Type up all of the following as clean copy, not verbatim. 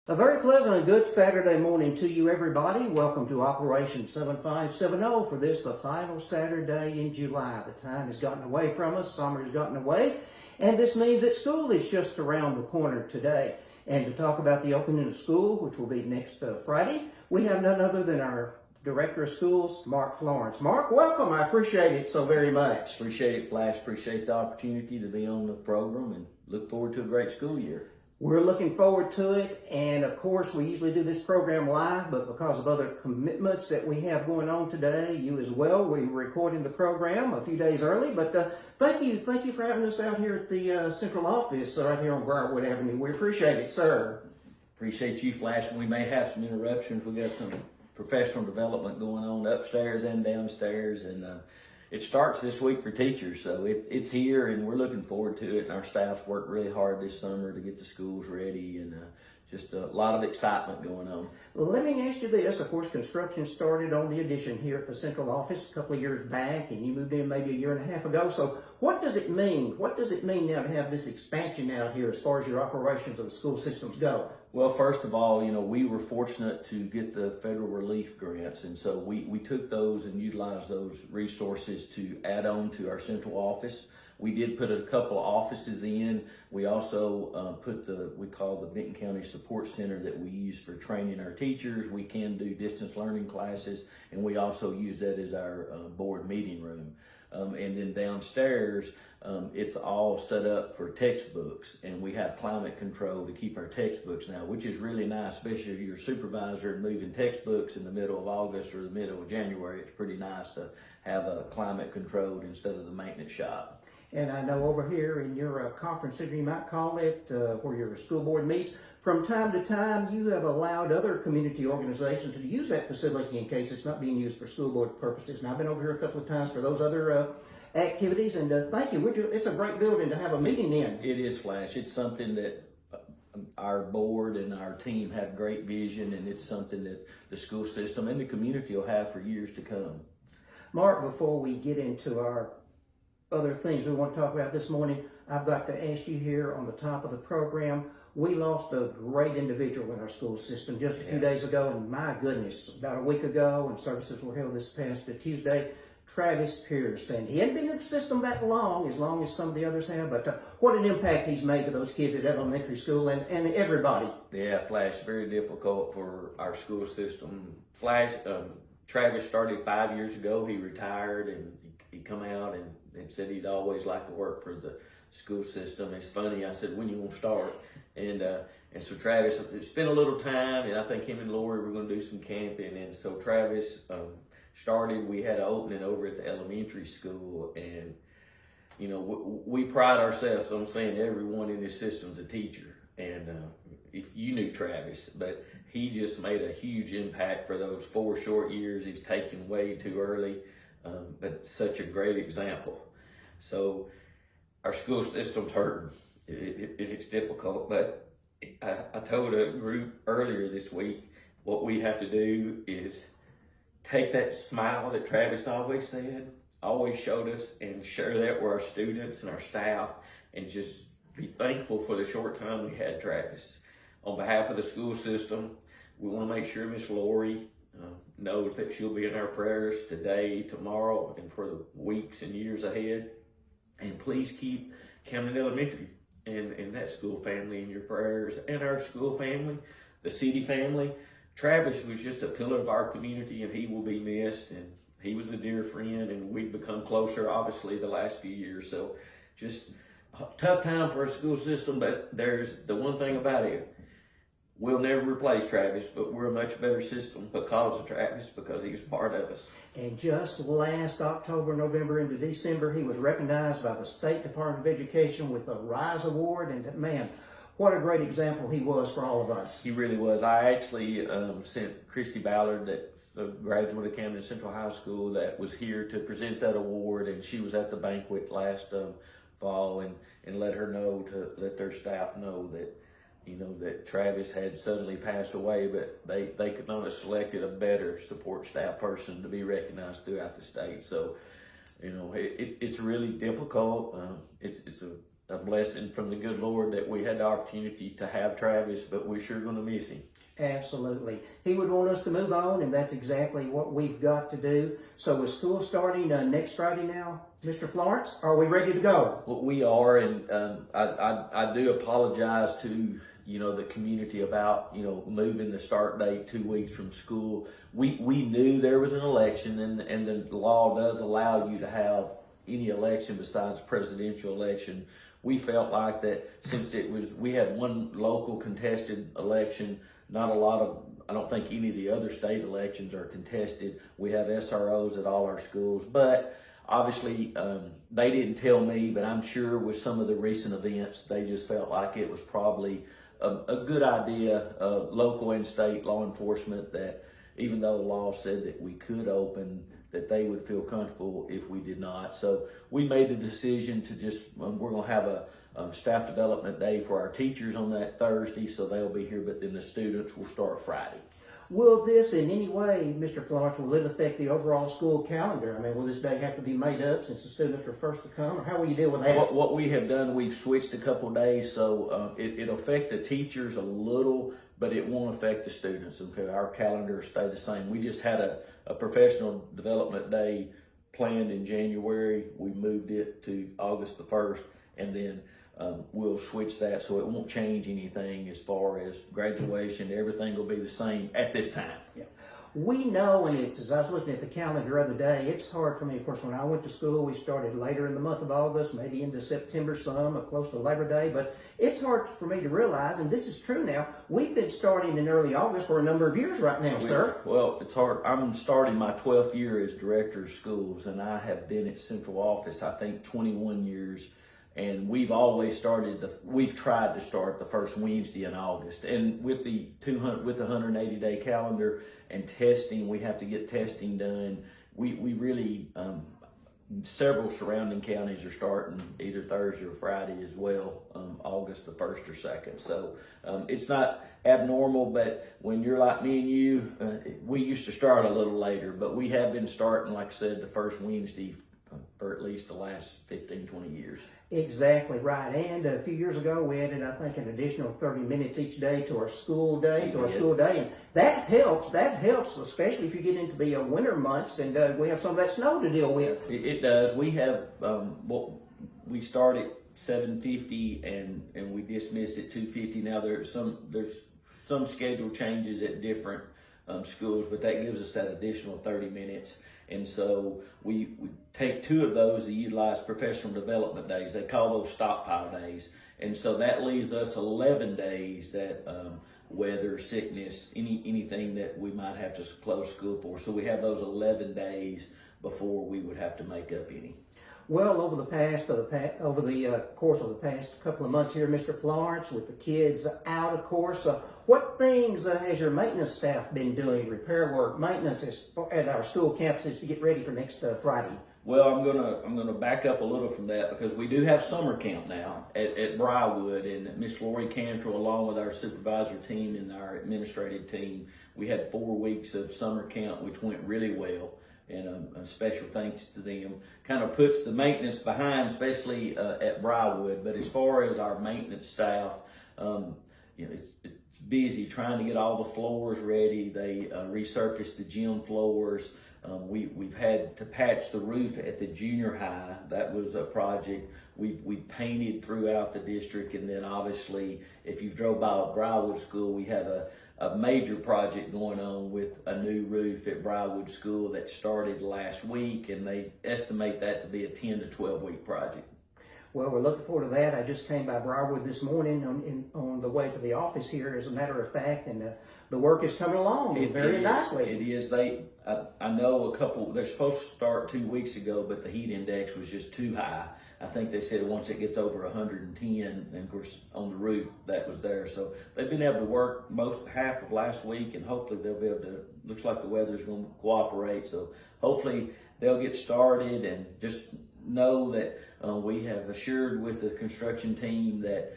A very pleasant and good Saturday morning to you, everybody. Welcome to Operation 7570 for this, the final Saturday in July. The time has gotten away from us, summer has gotten away, and this means that school is just around the corner today. And to talk about the opening of school, which will be next Friday, we have none other than our Director of Schools, Mark Florence. Mark, welcome. I appreciate it so very much. Appreciate it, Flash. Appreciate the opportunity to be on the program and look forward to a great school year. We're looking forward to it, and of course we usually do this program live, but because of other commitments that we have going on today, you as well, we're recording the program a few days early, but thank you for having us out here at the central office right here on Briarwood Avenue. We appreciate it, sir. Appreciate you, Flash. We may have some interruptions. We got some professional development going on upstairs and downstairs, and it starts this week for teachers, so it's here, and we're looking forward to it. And our staff's worked really hard this summer to get the schools ready, and just a lot of excitement going on. Let me ask you this. Of course, construction started on the addition here at the central office a couple of years back, and you moved in maybe a year and a half ago. So what does it mean? What does it mean now to have this expansion out here as far as your operations of the school systems go? Well, first of all, we were fortunate to get the federal relief grants, and so we took those and utilized those resources to add on to our central office. We did put a couple of offices in. We also put we call the Benton County Support Center that we use for training our teachers. We can do distance learning classes, and we also use that as our board meeting room. And then downstairs, it's all set up for textbooks, and we have climate control to keep our textbooks now, which is really nice, especially if you're a supervisor and moving textbooks in the middle of August or the middle of January. It's pretty nice to have a climate controlled instead of the maintenance shop. And I know over here in your conference center, you might call it, where your school board meets, from time to time you have allowed other community organizations to use that facility in case it's not being used for school board purposes. And I've been over here a couple of times for those other activities, and thank you. It's a great building to have a meeting in. It is, Flash. It's something that our board and our team have great vision, and it's something that the school system and the community will have for years to come. Mark, before we get into our other things we want to talk about this morning, I've got to ask you here on the top of the program, we lost a great individual in our school system just a few days ago, and my goodness, about a week ago, and services were held this past Tuesday, Travis Pierce. And he hadn't been in the system that long as some of the others have, but what an impact he's made to those kids at elementary school and everybody. Yeah, Flash, very difficult for our school system. Travis started 5 years ago. He retired, and he come out and said he'd always like to work for the school system. It's funny, I said, when you want to start? And so Travis spent a little time, and I think him and Lori were going to do some camping. And so Travis started. We had an opening over at the elementary school, and we pride ourselves on saying everyone in this system's a teacher. And if you knew Travis, but he just made a huge impact for those 4 short years. He's taken way too early, but such a great example. So our school system's hurting. It's difficult, but I told a group earlier this week, what we have to do is take that smile that Travis always said, always showed us, and share that with our students and our staff, and just be thankful for the short time we had Travis. On behalf of the school system, we want to make sure Miss Lori knows that she'll be in our prayers today, tomorrow, and for the weeks and years ahead. And please keep Camden Elementary and that school family in your prayers, and our school family, the city family. Travis was just a pillar of our community, and he will be missed, and he was a dear friend, and we've become closer, obviously, the last few years. So just a tough time for our school system, but there's the one thing about it. We'll never replace Travis, but we're a much better system because of Travis, because he was part of us. And just last October, November into December, he was recognized by the State Department of Education with the RISE Award. And man, what a great example he was for all of us. He really was. I actually sent Christy Ballard, a graduate of Camden Central High School, that was here to present that award, and she was at the banquet last fall, and let their staff know that that Travis had suddenly passed away, but they could not have selected a better support staff person to be recognized throughout the state. So, it's really difficult. It's a a blessing from the good Lord that we had the opportunity to have Travis, but we're sure going to miss him. Absolutely. He would want us to move on, and that's exactly what we've got to do. So is school starting next Friday now, Mr. Florence? Are we ready to go? Well, we are, and I do apologize to the community about moving the start date 2 weeks from school. We knew there was an election, and the law does allow you to have any election besides presidential election. We felt like that since we had one local contested election. Not a lot of, I don't think any of the other state elections are contested. We have SROs at all our schools, but obviously they didn't tell me, but I'm sure with some of the recent events, they just felt like it was probably a good idea, local and state law enforcement, that even though the law said that we could open, that they would feel comfortable if we did not. So we made the decision to we're going to have a staff development day for our teachers on that Thursday, so they'll be here, but then the students will start Friday. Will this in any way, Mr. Florence, will it affect the overall school calendar? I mean, will this day have to be made up since the students are first to come, or how will you deal with that? What we have done, we've switched a couple of days, so it'll affect the teachers a little, but it won't affect the students. Okay, our calendar stay the same. We just had a professional development day planned in January. We moved it to August the 1st, and then we'll switch that, so it won't change anything as far as graduation. Everything will be the same at this time. Yeah. We know, and as I was looking at the calendar the other day, it's hard for me. Of course, when I went to school, we started later in the month of August, maybe into September some, close to Labor Day, but it's hard for me to realize, and this is true now, we've been starting in early August for a number of years right now, sir. Well, it's hard. I'm starting my 12th year as director of schools, and I have been at central office, I think, 21 years. And we've always we've tried to start the first Wednesday in August. And with the 180-day calendar and testing, we have to get testing done. We really, several surrounding counties are starting either Thursday or Friday as well, August the 1st or 2nd. So it's not abnormal, but when you're like me and you, we used to start a little later, but we have been starting, like I said, the first Wednesday for at least the last 15, 20 years. Exactly right. And a few years ago, we added, I think, an additional 30 minutes each day to our school day, And that helps, especially if you get into the winter months and we have some of that snow to deal with. It does. We have, we start at 7:50 and we dismiss at 2:50. Now there's some schedule changes at different schools, but that gives us that additional 30 minutes. And so we take 2 of those to utilize professional development days. They call those stockpile days. And so that leaves us 11 days that weather, sickness, anything that we might have to close school for. So we have those 11 days before we would have to make up any. Well, over the course of the past couple of months here, Mr. Florence, with the kids out, of course, what things has your maintenance staff been doing, repair work, maintenance at our school campuses to get ready for next Friday? Well, I'm gonna back up a little from that because we do have summer camp now at Briarwood, and Miss Lori Cantrell, along with our supervisor team and our administrative team, we had 4 weeks of summer camp, which went really well. And a special thanks to them. Kind of puts the maintenance behind, especially at Briarwood. But as far as our maintenance staff, it's busy trying to get all the floors ready. They resurfaced the gym floors. We've had to patch the roof at the junior high. That was a project. We painted throughout the district, and then obviously, if you drove by Briarwood School, we have a major project going on with a new roof at Briarwood School that started last week, and they estimate that to be a 10 to 12 week project. Well, we're looking forward to that. I just came by Briarwood this morning on the way to the office here, as a matter of fact, and the work is coming along very nicely. It is. I know they're supposed to start 2 weeks ago, but the heat index was just too high. I think they said once it gets over 110, and of course on the roof that was there. So they've been able to work half of last week, and hopefully they'll be able to, looks like the weather's going to cooperate. So hopefully they'll get started, and just know that we have assured with the construction team that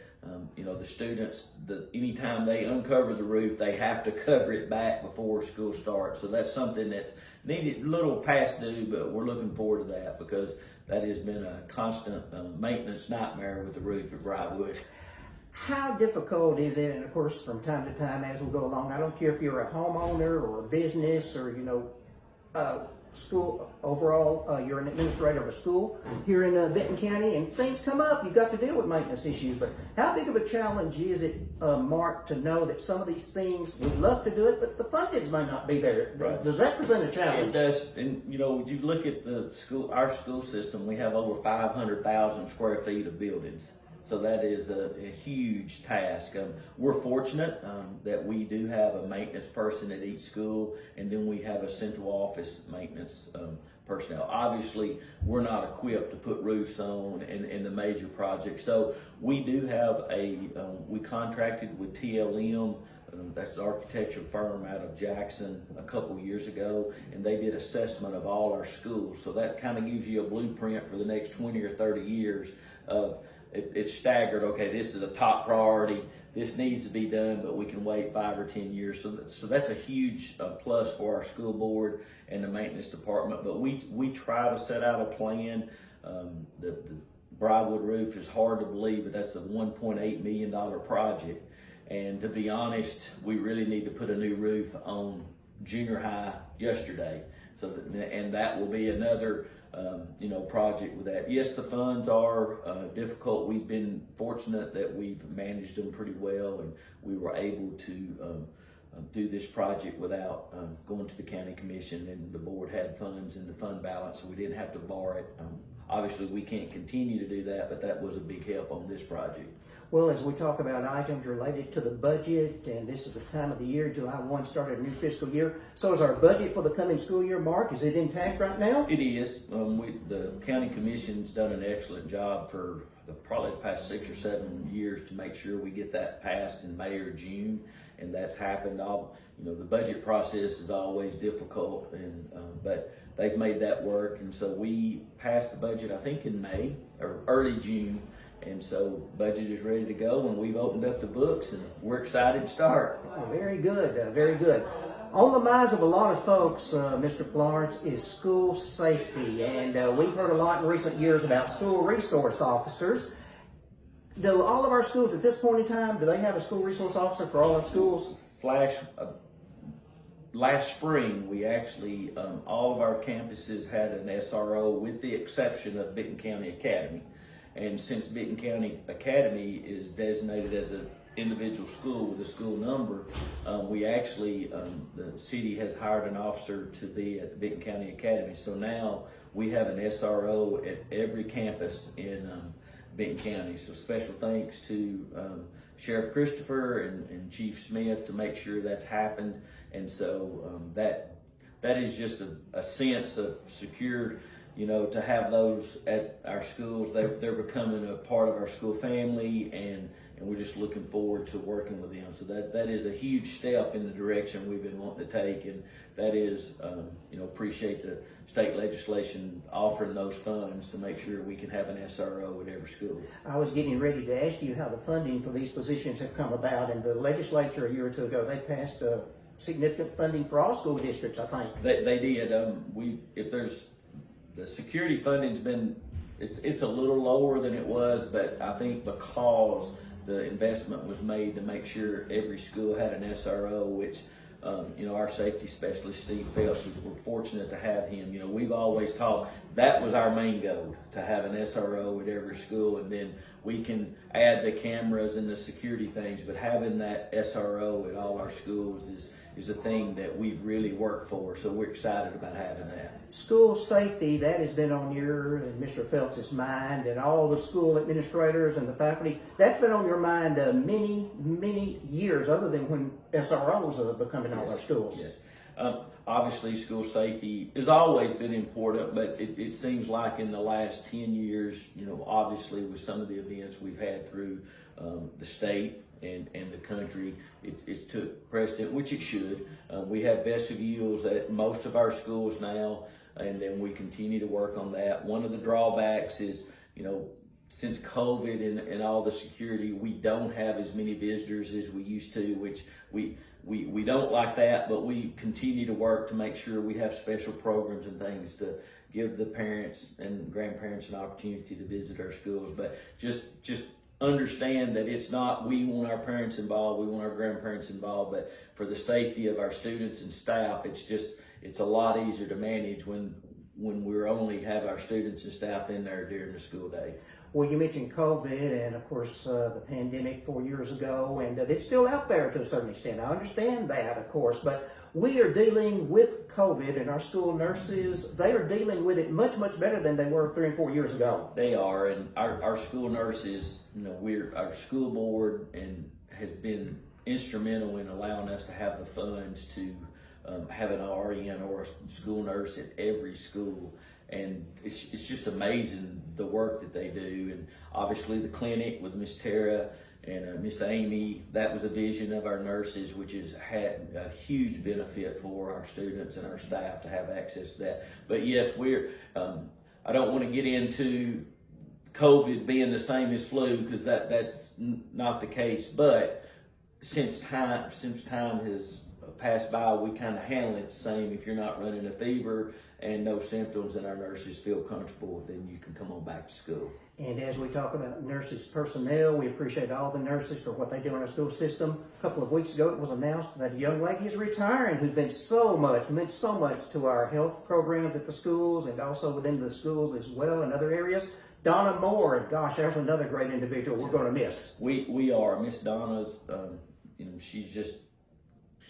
the students, anytime they uncover the roof, they have to cover it back before school starts. So that's something that's needed, a little past due, but we're looking forward to that because that has been a constant maintenance nightmare with the roof at Briarwood. How difficult is it? And of course, from time to time as we go along, I don't care if you're a homeowner or a business or, school overall, you're an administrator of a school here in Benton County, and things come up, you've got to deal with maintenance issues. But how big of a challenge is it, Mark, to know that some of these things, we'd love to do it, but the fundings may not be there? Right. Does that present a challenge? It does, and you look at our school system, we have over 500,000 square feet of buildings. So that is a huge task. We're fortunate that we do have a maintenance person at each school, and then we have a central office maintenance personnel. Obviously, we're not equipped to put roofs on in the major projects. So we do have we contracted with TLM, that's an architecture firm out of Jackson, a couple years ago, and they did assessment of all our schools. So that kind of gives you a blueprint for the next 20 or 30 years of it's staggered. Okay, this is a top priority. This needs to be done, but we can wait 5 or 10 years. So that's a huge plus for our school board and the maintenance department. But we try to set out a plan. The Briarwood roof is hard to believe, but that's a $1.8 million project. And to be honest, we really need to put a new roof on junior high yesterday. And that will be another project with that. Yes, the funds are difficult. We've been fortunate that we've managed them pretty well, and we were able to do this project without going to the county commission, and the board had funds in the fund balance, so we didn't have to borrow it. Obviously, we can't continue to do that, but that was a big help on this project. Well, as we talk about items related to the budget, and this is the time of the year, July 1 started a new fiscal year. So is our budget for the coming school year, Mark, is it intact right now? It is. The county commission's done an excellent job for probably the past 6 or 7 years to make sure we get that passed in May or June, and that's happened. The budget process is always difficult, but they've made that work, and so we passed the budget, I think, in May or early June. And so budget is ready to go, and we've opened up the books, and we're excited to start. Oh, very good, very good. On the minds of a lot of folks, Mr. Florence, is school safety, and we've heard a lot in recent years about school resource officers. Do all of our schools at this point in time, do they have a school resource officer for all our schools? Last spring, we actually, all of our campuses had an SRO with the exception of Benton County Academy. And since Benton County Academy is designated as an individual school with a school number, we actually, the city has hired an officer to be at the Benton County Academy. So now we have an SRO at every campus in Benton County. So special thanks to Sheriff Christopher and Chief Smith to make sure that's happened. And so that is just a sense of secure, to have those at our schools. They're becoming a part of our school family, and we're just looking forward to working with them. So that is a huge step in the direction we've been wanting to take, and that is, appreciate the state legislation offering those funds to make sure we can have an SRO at every school. I was getting ready to ask you how the funding for these positions have come about, and the legislature a year or two ago, they passed significant funding for all school districts, I think. They did. The security funding's been, it's a little lower than it was, but I think because the investment was made to make sure every school had an SRO, which, our safety specialist, Steve Phelps, we're fortunate to have him. We've always talked, that was our main goal, to have an SRO at every school, and then we can add the cameras and the security things, but having that SRO at all our schools is a thing that we've really worked for, so we're excited about having that. School safety, that has been on your and Mr. Phelps' mind, and all the school administrators and the faculty, that's been on your mind many, many years, other than when SROs are becoming all our schools. Yes. Obviously, school safety has always been important, but it seems like in the last 10 years, obviously with some of the events we've had through the state and the country, it's took precedent, which it should. We have vestibules at most of our schools now, and then we continue to work on that. One of the drawbacks is, since COVID and all the security, we don't have as many visitors as we used to, which we don't like that, but we continue to work to make sure we have special programs and things to give the parents and grandparents an opportunity to visit our schools. But just understand that it's not we want our parents involved, we want our grandparents involved, but for the safety of our students and staff, it's a lot easier to manage when we only have our students and staff in there during the school day. Well, you mentioned COVID and, of course, the pandemic 4 years ago, and it's still out there to a certain extent. I understand that, of course, but we are dealing with COVID, and our school nurses, they are dealing with it much, much better than they were 3 and 4 years ago. They are, and our school nurses, our school board has been instrumental in allowing us to have the funds to have an RN or a school nurse at every school. And it's just amazing the work that they do. And obviously the clinic with Miss Tara and Miss Amy, that was a vision of our nurses, which has had a huge benefit for our students and our staff to have access to that. But yes, I don't want to get into COVID being the same as flu, because that's not the case. But since time has passed by, we kind of handle it the same. If you're not running a fever and no symptoms and our nurses feel comfortable, then you can come on back to school. And as we talk about nurses personnel, we appreciate all the nurses for what they do in our school system. A couple of weeks ago, it was announced that a young lady is retiring who's meant so much to our health programs at the schools and also within the schools as well in other areas. Donna Moore, and gosh, there's another great individual we're going to miss. We are. Miss Donna's,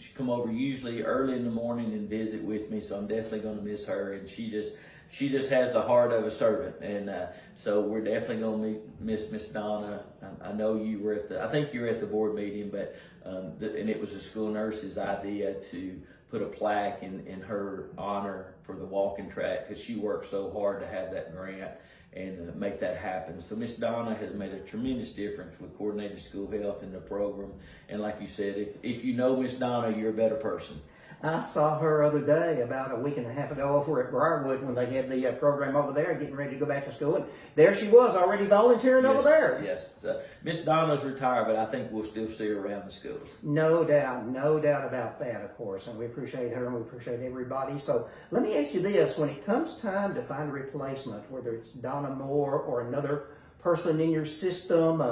she come over usually early in the morning and visit with me, so I'm definitely going to miss her. And she just has the heart of a servant, and so we're definitely going to miss Miss Donna. I know you were I think you were at the board meeting, but and it was the school nurse's idea to put a plaque in her honor for the walking track, because she worked so hard to have that grant and make that happen. So Miss Donna has made a tremendous difference with coordinated school health in the program. And like you said, if you know Miss Donna, you're a better person. I saw her other day, about a week and a half ago, over at Briarwood when they had the program over there, getting ready to go back to school. And there she was, already volunteering over there. Yes. Miss Donna's retired, but I think we'll still see her around the schools. No doubt about that, of course. And we appreciate her and we appreciate everybody. So let me ask you this. When it comes time to find a replacement, whether it's Donna Moore or another person in your system,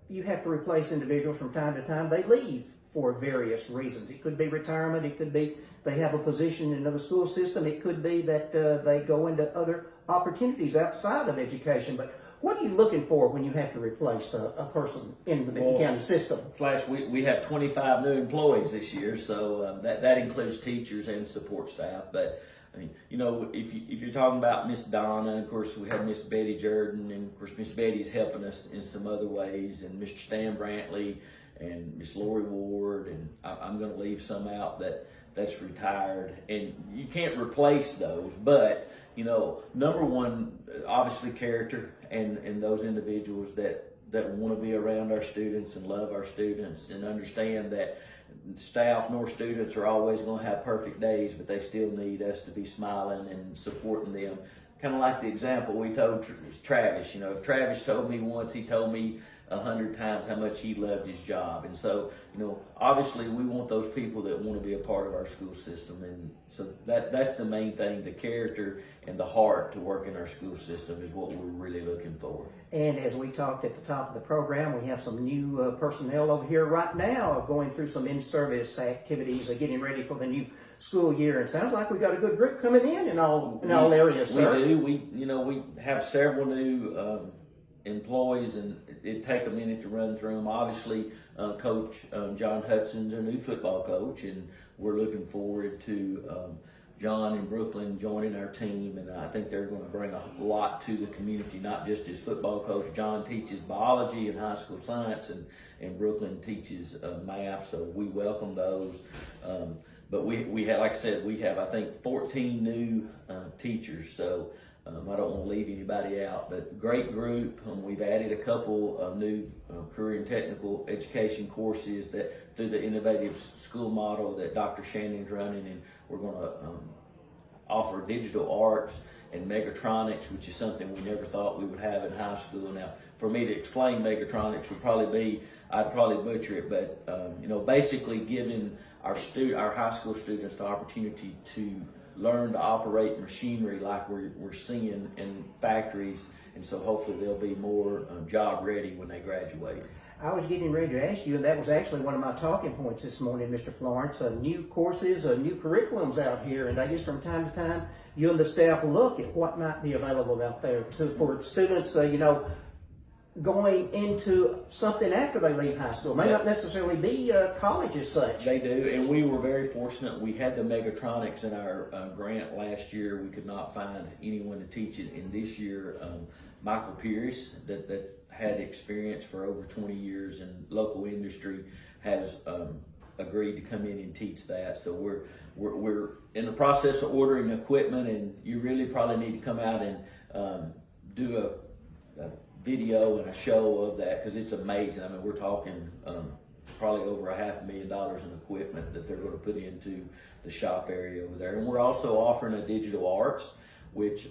you have to replace individuals from time to time. They leave for various reasons. It could be retirement, it could be they have a position in another school system, it could be that they go into other opportunities outside of education. But what are you looking for when you have to replace a person in the Benton County system? Flash, we have 25 new employees this year, so that includes teachers and support staff. But I mean, if you're talking about Miss Donna, of course we have Miss Betty Jordan, and of course Miss Betty's helping us in some other ways, and Mr. Stan Brantley, and Miss Lori Ward, and I'm going to leave some out that's retired, and you can't replace those. But number one, obviously character, and those individuals that want to be around our students and love our students and understand that staff nor students are always going to have perfect days, but they still need us to be smiling and supporting them. Kind of like the example we told Travis. If Travis told me once, he told me 100 times how much he loved his job. And so, obviously we want those people that want to be a part of our school system. And so that's the main thing, the character and the heart to work in our school system is what we're really looking for. And as we talked at the top of the program, we have some new personnel over here right now going through some in-service activities, getting ready for the new school year. It sounds like we got a good group coming in all areas, sir. We do. We have several new employees, and it'd take a minute to run through them. Obviously, Coach John Hudson's our new football coach, and we're looking forward to John and Brooklyn joining our team, and I think they're going to bring a lot to the community, not just as football coach. John teaches biology and high school science, and Brooklyn teaches math, so we welcome those. But we have, like I said, we have, I think, 14 new teachers, so I don't want to leave anybody out, but great group. We've added a couple of new career and technical education courses that through the innovative school model that Dr. Shannon's running, and we're going to offer digital arts and megatronics, which is something we never thought we would have in high school. Now, for me to explain megatronics I'd probably butcher it, but basically giving our high school students the opportunity to learn to operate machinery like we're seeing in factories, and so hopefully they'll be more job ready when they graduate. I was getting ready to ask you, and that was actually one of my talking points this morning, Mr. Florence. New courses, new curriculums out here, and I guess from time to time, you and the staff look at what might be available out there for students, going into something after they leave high school. May not necessarily be college as such. They do, and we were very fortunate. We had the Megatronics in our grant last year. We could not find anyone to teach it. And this year, Michael Pierce, that had experience for over 20 years in local industry, has agreed to come in and teach that. So we're in the process of ordering equipment, and you really probably need to come out and do a video and a show of that, because it's amazing. I mean, we're talking probably over $500,000 in equipment that they're going to put into the shop area over there. And we're also offering a digital arts, which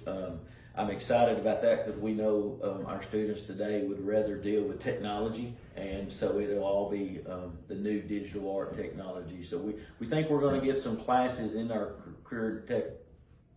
I'm excited about that, because we know our students today would rather deal with technology, and so it'll all be the new digital art technology. So we think we're going to get some classes in our career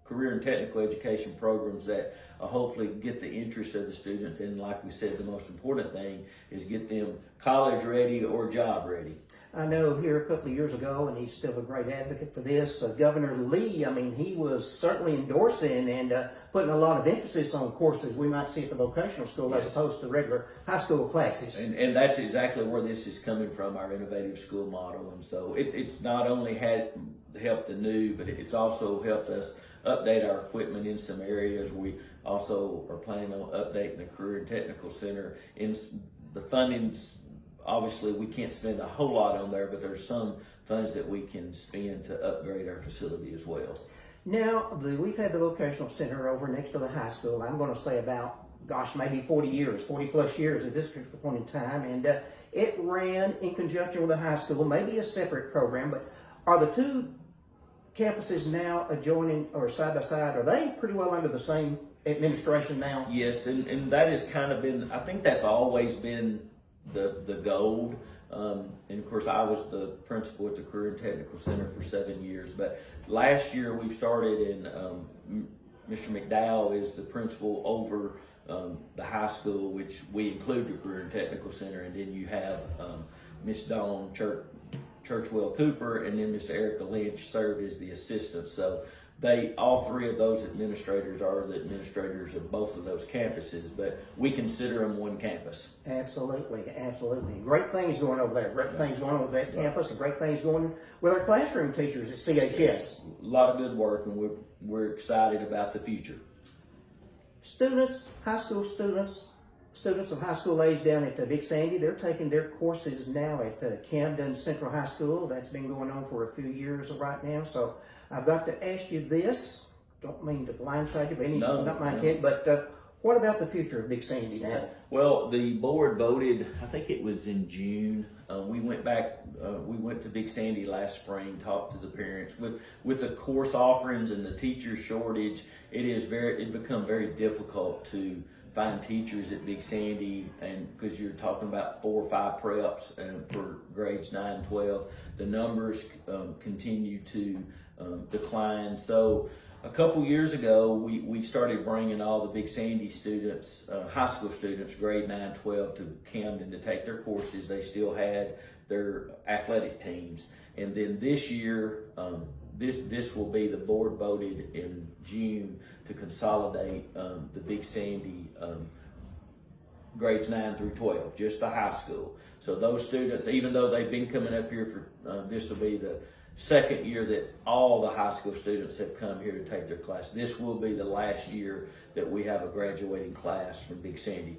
and technical education programs that hopefully get the interest of the students. And like we said, the most important thing is get them college ready or job ready. I know here a couple of years ago, and he's still a great advocate for this, Governor Lee, I mean, he was certainly endorsing and putting a lot of emphasis on courses we might see at the vocational school, as opposed to regular high school classes. And that's exactly where this is coming from, our innovative school model. And so it's not only helped the new, but it's also helped us update our equipment in some areas. We also are planning on updating the Career and Technical Center. In the fundings, obviously we can't spend a whole lot on there, but there's some funds that we can spend to upgrade our facility as well. Now, we've had the vocational center over next to the high school, I'm going to say about, maybe 40 plus years at this particular point in time, and it ran in conjunction with the high school, maybe a separate program, but are the two campuses now adjoining or side by side, are they pretty well under the same administration now? Yes, and that has kind of been, I think that's always been the goal. And of course, I was the principal at the Career and Technical Center for 7 years. But last year we started, and Mr. McDowell is the principal over the high school, which we include the Career and Technical Center. And then you have Miss Dawn Churchwell Cooper, and then Miss Erica Lynch serve as the assistant. So all three of those administrators are the administrators of both of those campuses, but we consider them one campus. Absolutely. Great things going over there. Great things going on with that campus, and great things going with our classroom teachers at CHS. A lot of good work, and we're excited about the future. Students, high school students of high school age down at Big Sandy, they're taking their courses now at Camden Central High School. That's been going on for a few years right now. So I've got to ask you this. Don't mean to blindside you, but not my intent. But what about the future of Big Sandy now? Well, the board voted, I think it was in June. We went to Big Sandy last spring, talked to the parents. With the course offerings and the teacher shortage, it become very difficult to find teachers at Big Sandy, and because you're talking about 4 or 5 preps for grades 9 and 12, the numbers continue to decline. So a couple years ago, we started bringing all the Big Sandy students, high school students, grade 9, 12, to Camden to take their courses. They still had their athletic teams. And then this year, this will be, the board voted in June to consolidate the Big Sandy grades 9 through 12, just the high school. So those students, even though they've been coming up here for, this will be the second year that all the high school students have come here to take their class. This will be the last year that we have a graduating class from Big Sandy.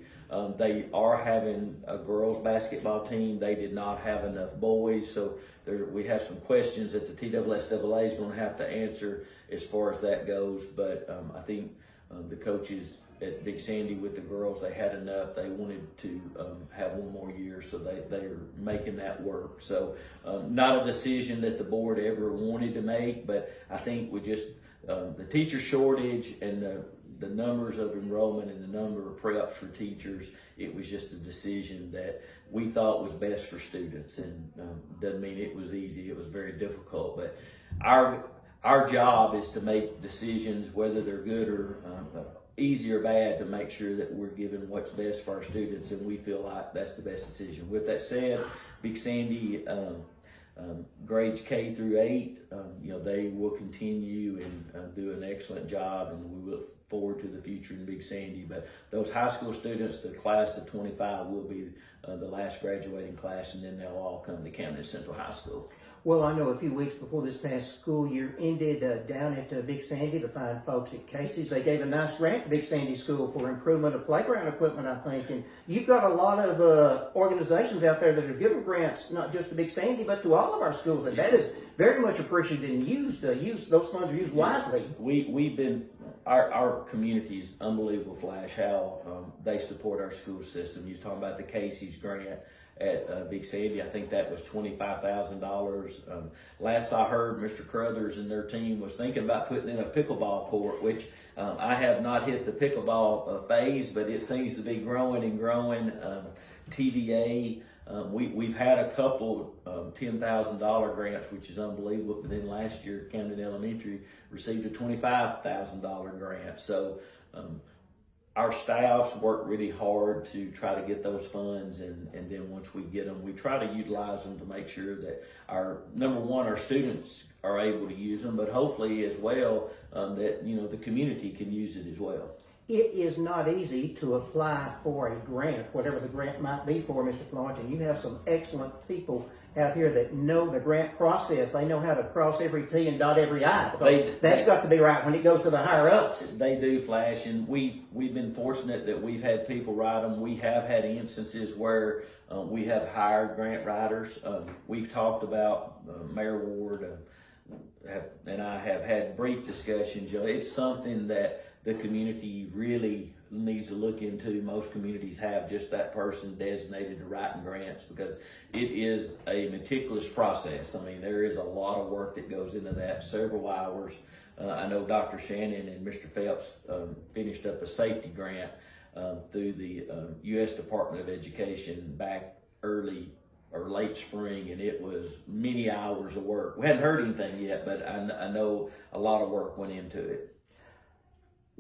They are having a girls basketball team. They did not have enough boys, so we have some questions that the TSSAA is going to have to answer as far as that goes. But I think the coaches at Big Sandy with the girls, they had enough. They wanted to have one more year, so they're making that work. So not a decision that the board ever wanted to make, but I think with just the teacher shortage and the numbers of enrollment and the number of preps for teachers, it was just a decision that we thought was best for students. And doesn't mean it was easy. It was very difficult. But our job is to make decisions, whether they're good or easy or bad, to make sure that we're giving what's best for our students, and we feel like that's the best decision. With that said, Big Sandy grades K through 8, they will continue and do an excellent job, and we look forward to the future in Big Sandy. But those high school students, the class of 25, will be the last graduating class, and then they'll all come to Camden Central High School. Well, I know a few weeks before this past school year ended, down at Big Sandy, the fine folks at Casey's, they gave a nice grant to Big Sandy School for improvement of playground equipment, I think. And you've got a lot of organizations out there that are giving grants, not just to Big Sandy, but to all of our schools. And that is very much appreciated and used. Those funds are used wisely. We've been, our community is unbelievable, Flash, how they support our school system. You're talking about the Casey's grant at Big Sandy. I think that was $25,000. Last I heard, Mr. Crothers and their team was thinking about putting in a pickleball court, which I have not hit the pickleball phase, but it seems to be growing and growing. TVA, we've had a couple $10,000 grants, which is unbelievable. But then last year, Camden Elementary received a $25,000 grant. So our staffs work really hard to try to get those funds, and then once we get them, we try to utilize them to make sure that number one, our students are able to use them, but hopefully as well that the community can use it as well. It is not easy to apply for a grant, whatever the grant might be for, Mr. Florence, and you have some excellent people out here that know the grant process. They know how to cross every T and dot every I, because that's got to be right when it goes to the higher ups. They do, Flash, and we've been fortunate that we've had people write them. We have had instances where we have hired grant writers. We've talked about Mayor Ward and I have had brief discussions. It's something that the community really needs to look into. Most communities have just that person designated to writing grants, because it is a meticulous process. I mean, there is a lot of work that goes into that, several hours. I know Dr. Shannon and Mr. Phelps finished up a safety grant through the U.S. Department of Education back early or late spring, and it was many hours of work. We hadn't heard anything yet, but I know a lot of work went into it.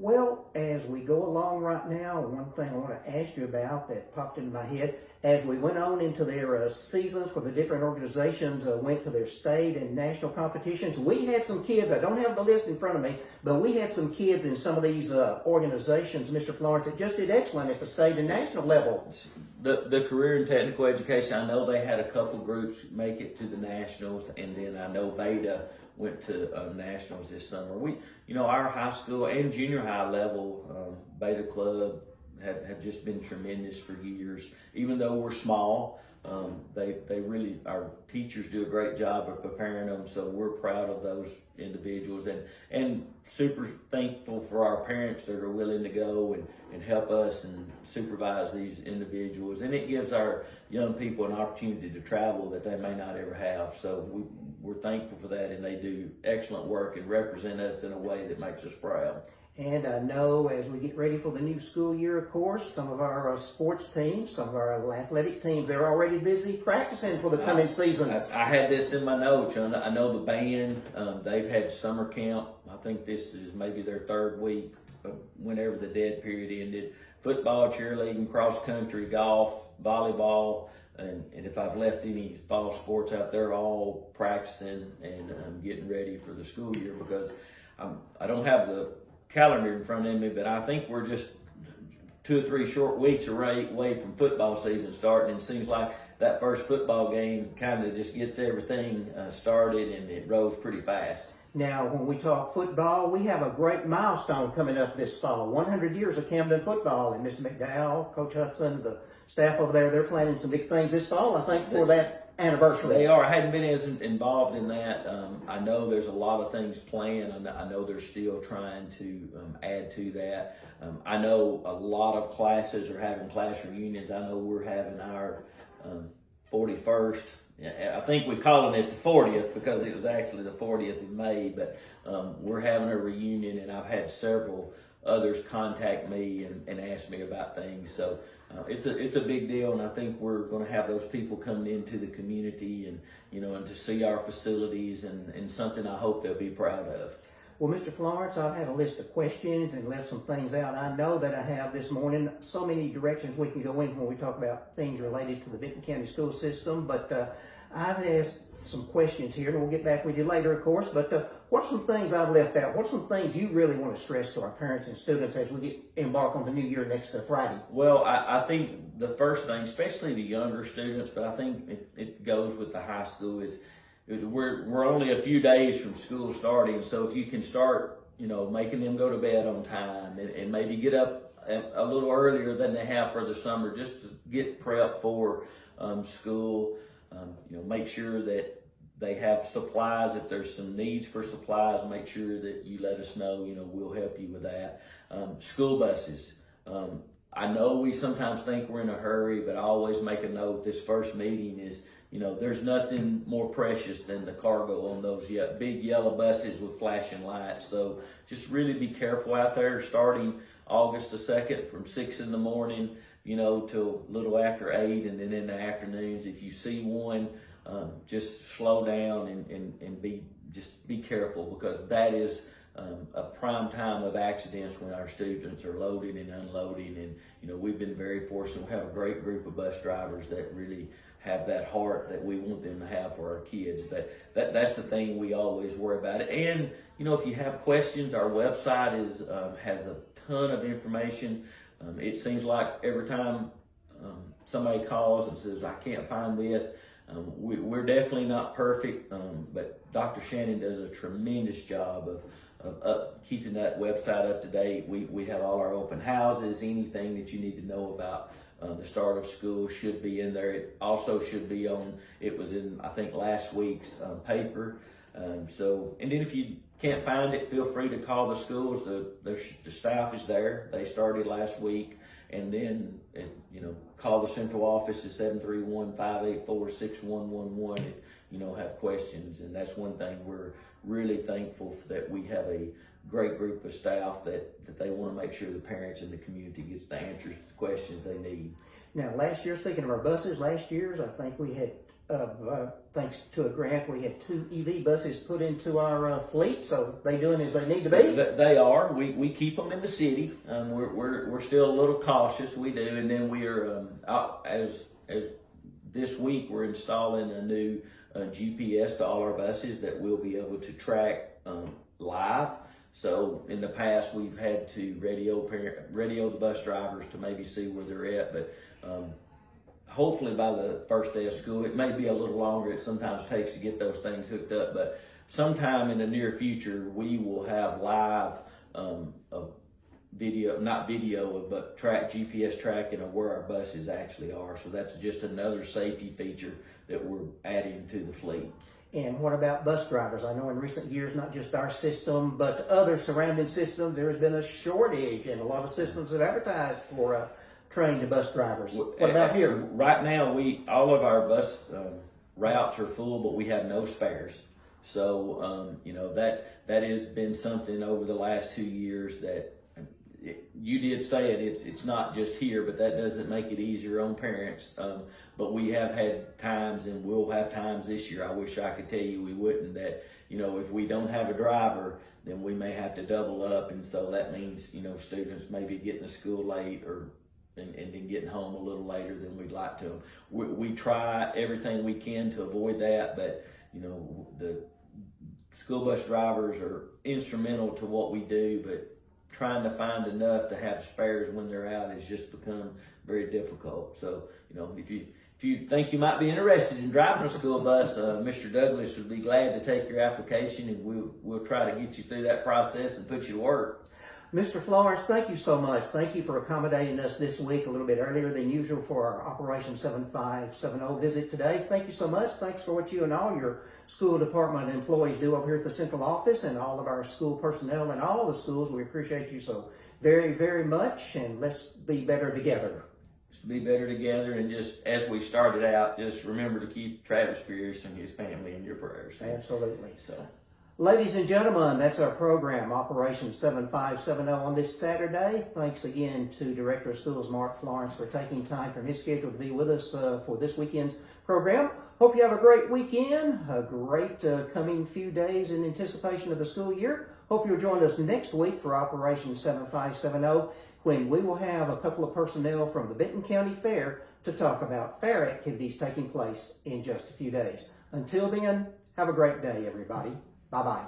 Well, as we go along right now, one thing I want to ask you about that popped into my head, as we went on into their seasons where the different organizations went to their state and national competitions, we had some kids, I don't have the list in front of me, but we had some kids in some of these organizations, Mr. Florence, that just did excellent at the state and national level. The career and technical education, I know they had a couple groups make it to the nationals, and then I know Beta went to nationals this summer. Our high school and junior high level Beta Club have just been tremendous for years. Even though we're small, they really, our teachers do a great job of preparing them. So we're proud of those individuals, and super thankful for our parents that are willing to go and help us and supervise these individuals. And it gives our young people an opportunity to travel that they may not ever have. So we're thankful for that, and they do excellent work and represent us in a way that makes us proud. And I know as we get ready for the new school year, of course, some of our sports teams, some of our athletic teams, they're already busy practicing for the coming seasons. I had this in my notes. I know the band, they've had summer camp. I think this is maybe their third week, whenever the dead period ended. Football, cheerleading, cross country, golf, volleyball, and if I've left any fall sports out there, all practicing and getting ready for the school year, because I don't have the calendar in front of me, but I think we're just 2 or 3 short weeks away from football season starting, and it seems like that first football game kind of just gets everything started, and it rolls pretty fast. Now, when we talk football, we have a great milestone coming up this fall. 100 years of Camden football, and Mr. McDowell, Coach Hudson, the staff over there, they're planning some big things this fall, I think, for that anniversary. They are. I hadn't been as involved in that. I know there's a lot of things planned. I know they're still trying to add to that. I know a lot of classes are having class reunions. I know we're having our 41st. I think we're calling it the 40th because it was actually the 40th of May, but we're having a reunion, and I've had several others contact me and ask me about things. So it's a big deal, and I think we're going to have those people coming into the community and and to see our facilities and something I hope they'll be proud of. Well, Mr. Florence, I've had a list of questions and left some things out. I know that I have this morning so many directions we can go in when we talk about things related to the Benton County school system, but I've asked some questions here, and we'll get back with you later, of course, but what's some things I've left out? What's some things you really want to stress to our parents and students as we embark on the new year next Friday? Well, I think the first thing, especially the younger students, but I think it goes with the high school, is we're only a few days from school starting, so if you can start, making them go to bed on time and maybe get up a little earlier than they have for the summer, just to get prepped for school. Make sure that they have supplies. If there's some needs for supplies, make sure that you let us know. We'll help you with that. School buses. I know we sometimes think we're in a hurry, but I always make a note. This first meeting is, there's nothing more precious than the cargo on those big yellow buses with flashing lights. So just really be careful out there starting August the 2nd from 6 in the morning, till a little after 8, and then in the afternoons. If you see one, just slow down and be careful, because that is a prime time of accidents when our students are loading and unloading. And we've been very fortunate. We have a great group of bus drivers that really have that heart that we want them to have for our kids. But that's the thing we always worry about it. And if you have questions, our website has a ton of information. It seems like every time somebody calls and says, I can't find this, we're definitely not perfect, but Dr. Shannon does a tremendous job of keeping that website up to date. We have all our open houses. Anything that you need to know about the start of school should be in there. It also should be it was in, I think, last week's paper. And then if you can't find it, feel free to call the schools. The staff is there. They started last week. And then, call the central office at 731-584-6111 if have questions. And that's one thing we're really thankful for, that we have a great group of staff that they want to make sure the parents and the community gets the answers to the questions they need. Now, last year, speaking of our buses, I think we had, thanks to a grant, we had 2 EV buses put into our fleet. So they doing as they need to be? They are. We keep them in the city. We're still a little cautious. We do. And then we are, as this week, we're installing a new GPS to all our buses that we'll be able to track live. So in the past, we've had to radio the bus drivers to maybe see where they're at, but hopefully by the first day of school. It may be a little longer. It sometimes takes to get those things hooked up, but sometime in the near future, we will have live GPS tracking of where our buses actually are. So that's just another safety feature that we're adding to the fleet. And what about bus drivers? I know in recent years, not just our system, but other surrounding systems, there has been a shortage, and a lot of systems have advertised for trained bus drivers. What about here? Right now, all of our bus routes are full, but we have no spares. So, that has been something over the last 2 years that you did say it's not just here, but that doesn't make it easier on parents. But we have had times, and we'll have times this year, I wish I could tell you we wouldn't, that, if we don't have a driver, then we may have to double up. And so that means, students maybe getting to school late and then getting home a little later than we'd like to. We try everything we can to avoid that, but, the school bus drivers are instrumental to what we do, but trying to find enough to have spares when they're out has just become very difficult. So, if you think you might be interested in driving a school bus, Mr. Douglas would be glad to take your application, and we'll try to get you through that process and put you to work. Mr. Florence, thank you so much. Thank you for accommodating us this week a little bit earlier than usual for our Operation 7570 visit today. Thank you so much. Thanks for what you and all your school department employees do over here at the central office, and all of our school personnel in all the schools. We appreciate you so very, very much, and let's be better together. Let's be better together, and just as we started out, just remember to keep Travis Pierce and his family in your prayers. Absolutely. So. Ladies and gentlemen, that's our program, Operation 7570 on this Saturday. Thanks again to Director of Schools Mark Florence for taking time from his schedule to be with us for this weekend's program. Hope you have a great weekend, a great coming few days in anticipation of the school year. Hope you'll join us next week for Operation 7570 when we will have a couple of personnel from the Benton County Fair to talk about fair activities taking place in just a few days. Until then, have a great day, everybody. Bye-bye.